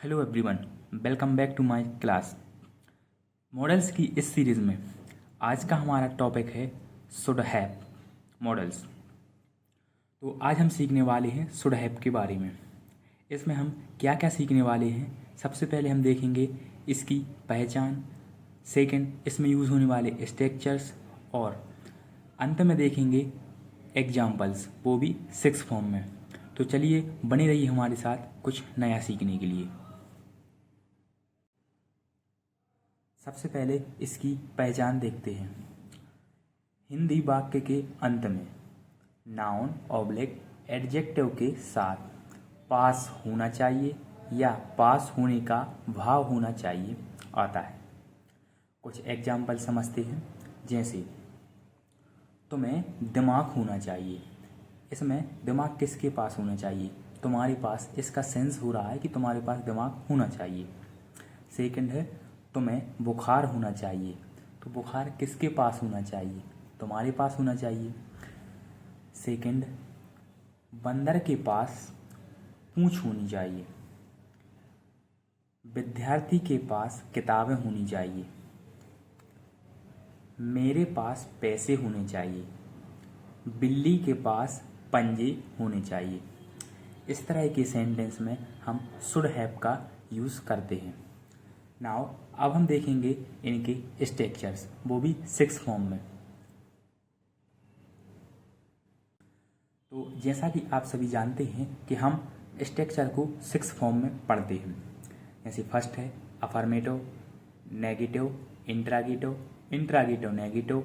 Hello everyone, welcome back to my class. Models की इस series में आज का हमारा टॉपिक है शुड हैव मॉडल्स। तो आज हम सीखने वाले हैं शुड हैव के बारे में। इसमें हम क्या क्या सीखने वाले हैं, सबसे पहले हम देखेंगे इसकी पहचान, सेकंड इसमें यूज़ होने वाले स्ट्रक्चर्स, और अंत में देखेंगे एग्जाम्पल्स, वो भी 6 फॉर्म में। तो चलिए बने रहिए हमारे साथ कुछ नया सीखने के लिए। सबसे पहले इसकी पहचान देखते हैं। हिंदी वाक्य के अंत में नाउन ऑब्लिक एडजेक्टिव के साथ पास होना चाहिए या पास होने का भाव होना चाहिए आता है। कुछ एग्जाम्पल समझते हैं, जैसे तुम्हें दिमाग होना चाहिए। इसमें दिमाग किसके पास होना चाहिए? तुम्हारे पास। इसका सेंस हो रहा है कि तुम्हारे पास दिमाग होना चाहिए। सेकंड है तुम्हें बुखार होना चाहिए। तो बुखार किसके पास होना चाहिए? तुम्हारे पास होना चाहिए। सेकंड, बंदर के पास पूंछ होनी चाहिए। विद्यार्थी के पास किताबें होनी चाहिए। मेरे पास पैसे होने चाहिए। बिल्ली के पास पंजे होने चाहिए। इस तरह के सेंटेंस में हम शुड हैव का यूज़ करते हैं। नाउ अब हम देखेंगे इनके स्ट्रक्चर्स, वो भी 6 फॉर्म में। तो जैसा कि आप सभी जानते हैं कि हम स्ट्रक्चर को 6 फॉर्म में पढ़ते हैं। जैसे फर्स्ट है affirmative, negative, interrogative, interrogative negative,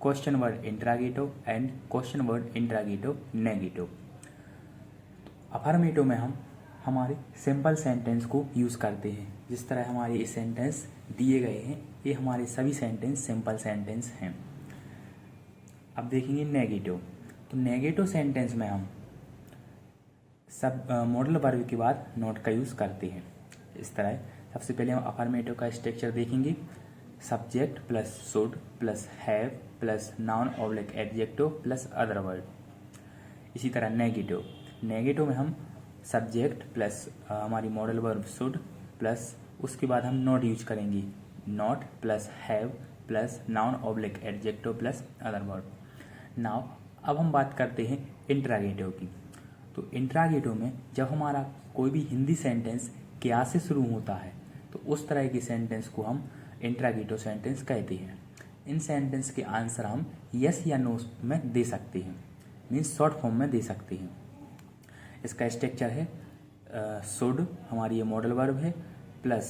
question word interrogative and question word interrogative negative. Affirmative में हम हमारे सिंपल सेंटेंस को यूज़ करते हैं। जिस तरह हमारे ये सेंटेंस दिए गए हैं, ये हमारे सभी सेंटेंस सिंपल सेंटेंस हैं। अब देखेंगे नेगेटिव। तो नेगेटिव सेंटेंस में हम सब मॉडल वर्ब के बाद नॉट का यूज़ करते हैं। इस तरह सबसे पहले हम अफर्मेटिव का स्ट्रक्चर देखेंगे। Subject plus should plus have plus noun oblique adjective plus other word. इसी तरह नेगेटिव, नेगेटिव में हम सब्जेक्ट प्लस हमारी मॉडल वर्ब शुड प्लस उसके बाद हम नॉट यूज करेंगे। Not plus have plus noun oblique adjective plus other word. Now अब हम बात करते हैं इंट्रागेटिव की। तो इंट्रागेटिव में जब हमारा कोई भी हिंदी सेंटेंस क्या से शुरू होता है, तो उस तरह के सेंटेंस को हम इंट्रागेटिव सेंटेंस कहते हैं। इन सेंटेंस के आंसर हम यस या नो में दे सकते हैं, मीन्स शॉर्ट फॉर्म में दे सकते हैं। इसका स्ट्रक्चर है शुड, हमारी ये मॉडल वर्ब है, plus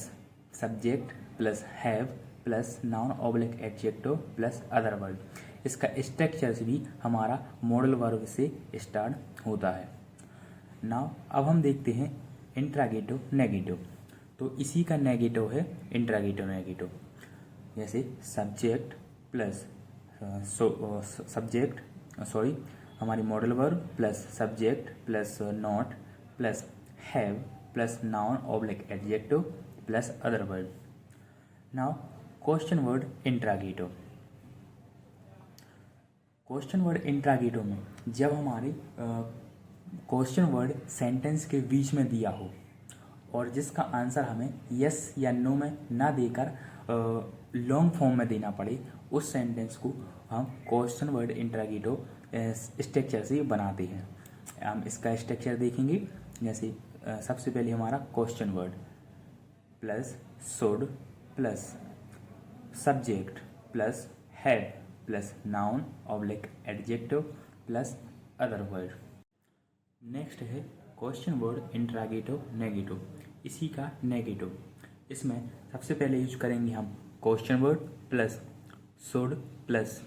subject plus have plus noun oblique adjective plus other word. इसका स्ट्रक्चर भी हमारा मॉडल वर्ब से स्टार्ट होता है। नाउ अब हम देखते हैं इंट्रागेटिव नेगेटिव। तो इसी का नेगेटिव है इंट्रागेटिव नेगेटिव। जैसे सब्जेक्ट प्लस हमारी modal verb plus subject plus not plus have plus noun oblique adjective plus other word. Now question word interrogative. Question word interrogative में जब हमारे क्वेश्चन वर्ड सेंटेंस के बीच में दिया हो और जिसका आंसर हमें यस या नो में ना देकर लॉन्ग फॉर्म में देना पड़े, उस सेंटेंस को हम क्वेश्चन वर्ड इंट्रागेटिव स्ट्रक्चर से बनाते हैं। हम इसका स्ट्रक्चर देखेंगे। जैसे सबसे पहले हमारा question word plus should plus subject plus have plus noun oblique adjective plus other word. Next है क्वेश्चन वर्ड इंट्रागेटिव नेगेटिव। इसी का नेगेटिव, इसमें सबसे पहले यूज करेंगे हम question word plus should plus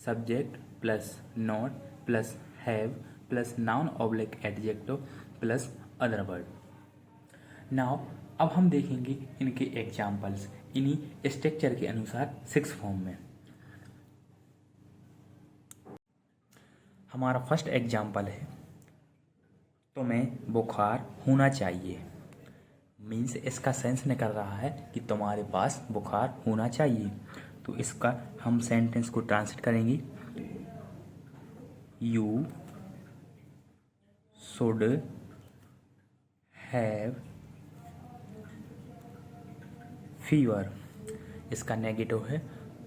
subject plus not plus have plus noun oblique adjective plus other word. Now अब हम देखेंगे इनके एग्जाम्पल्स इन्हीं स्ट्रक्चर के अनुसार 6 फॉर्म में। हमारा फर्स्ट एग्जाम्पल है तुम्हें बुखार होना चाहिए। मीन्स इसका सेंस निकल रहा है कि तुम्हारे पास बुखार होना चाहिए। तो इसका हम सेंटेंस को ट्रांसलेट करेंगे। You should have fever. इसका नेगेटिव है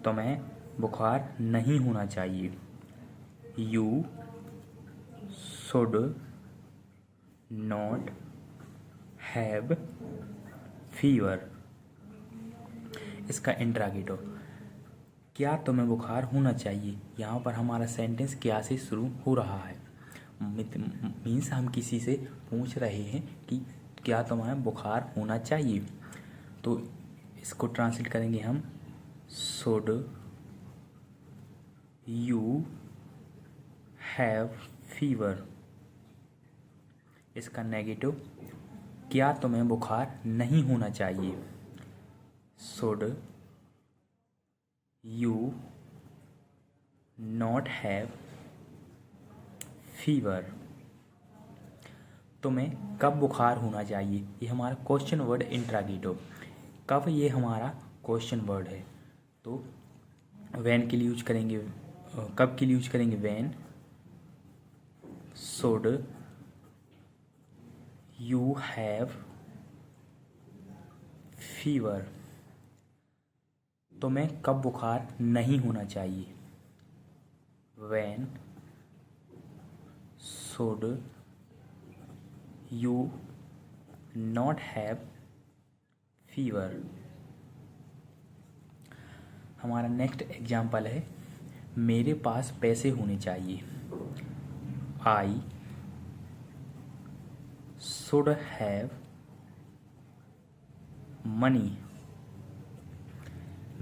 तुम्हें बुखार नहीं होना चाहिए। You should not have fever. इसका इंट्रागेटिव, क्या तुम्हें बुखार होना चाहिए। यहाँ पर हमारा सेंटेंस क्या से शुरू हो रहा है। मीन्स हम किसी से पूछ रहे हैं कि क्या तुम्हें बुखार होना चाहिए। तो इसको ट्रांसलेट करेंगे हम, शुड यू हैव फीवर। इसका नेगेटिव, क्या तुम्हें बुखार नहीं होना चाहिए। Should you not have fever. तुम्हें कब बुखार होना चाहिए। ये हमारा क्वेश्चन वर्ड इंट्रागेटिव। कब, ये हमारा क्वेश्चन वर्ड है। तो वैन के लिए यूज करेंगे, कब के लिए यूज करेंगे when. Should you have fever. तुम्हें कब बुखार नहीं होना चाहिए। When should you not have fever. हमारा नेक्स्ट एग्जाम्पल है, मेरे पास पैसे होने चाहिए। I should have money.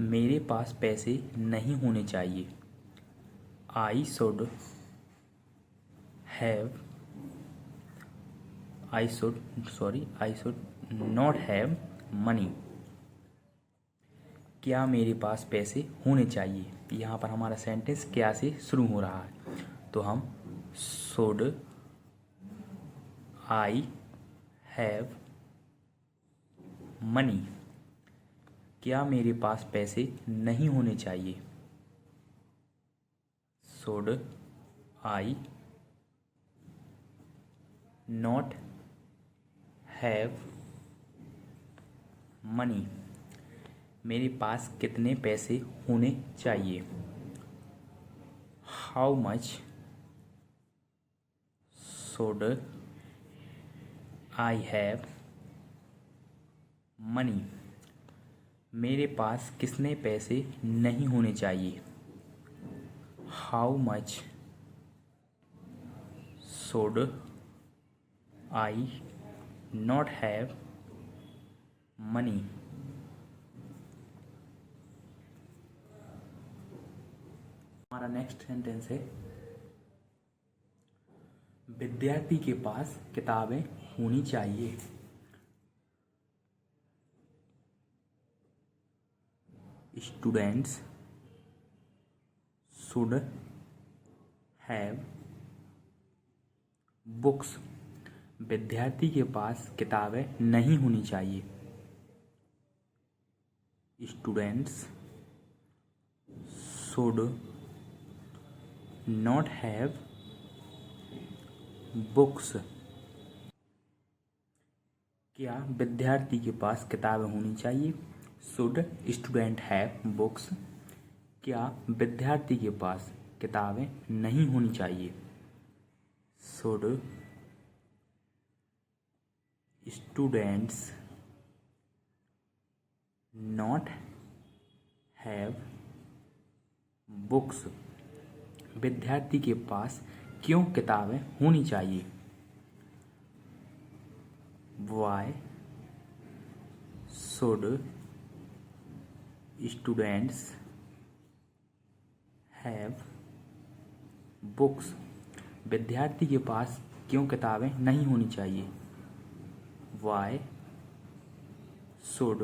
मेरे पास पैसे नहीं होने चाहिए। I should not have money. क्या मेरे पास पैसे होने चाहिए। यहाँ पर हमारा सेंटेंस क्या से शुरू हो रहा है। तो हम शुड आई हैव मनी। क्या मेरे पास पैसे नहीं होने चाहिए। Should I not have money. मेरे पास कितने पैसे होने चाहिए। How much should I have money. मेरे पास कितने पैसे नहीं होने चाहिए। How much should I not have money. हमारा नेक्स्ट सेंटेंस है, विद्यार्थी के पास किताबें होनी चाहिए। Students should have books. विद्यार्थी के पास किताबें नहीं होनी चाहिए। Students should not have books. क्या विद्यार्थी के पास किताबें होनी चाहिए। Should student have books. क्या विद्यार्थी के पास किताबें नहीं होनी चाहिए। Should students not have books. विद्यार्थी के पास क्यों किताबें होनी चाहिए। Why should students have books. विद्यार्थी के पास क्यों किताबें नहीं होनी चाहिए। Why should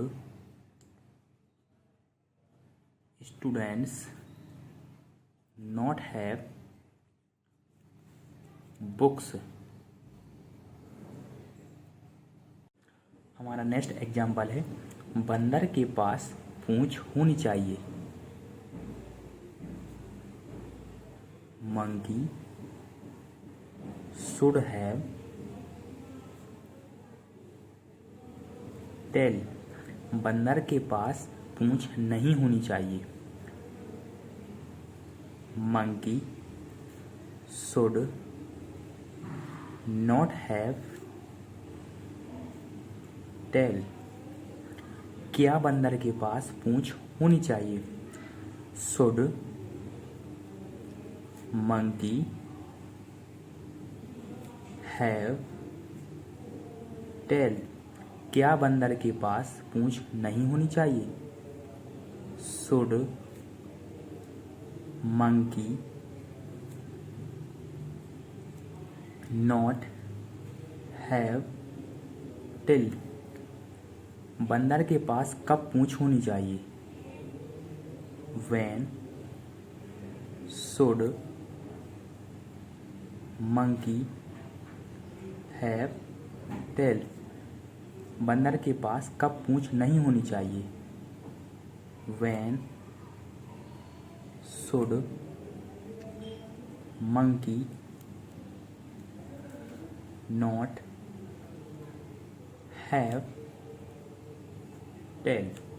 students not have books. हमारा नेक्स्ट एग्जाम्पल है, बंदर के पास पूंछ होनी चाहिए। Monkey should have tail. बंदर के पास पूंछ नहीं होनी चाहिए। Monkey should not have tail। क्या बंदर के पास पूंछ होनी चाहिए? Should monkey have tail। क्या बंदर के पास पूंछ नहीं होनी चाहिए? Should monkey not have tail। बंदर के पास कब पूंछ होनी चाहिए? When should monkey have tail। बंदर के पास कब पूंछ नहीं होनी चाहिए? When should monkey not have tail।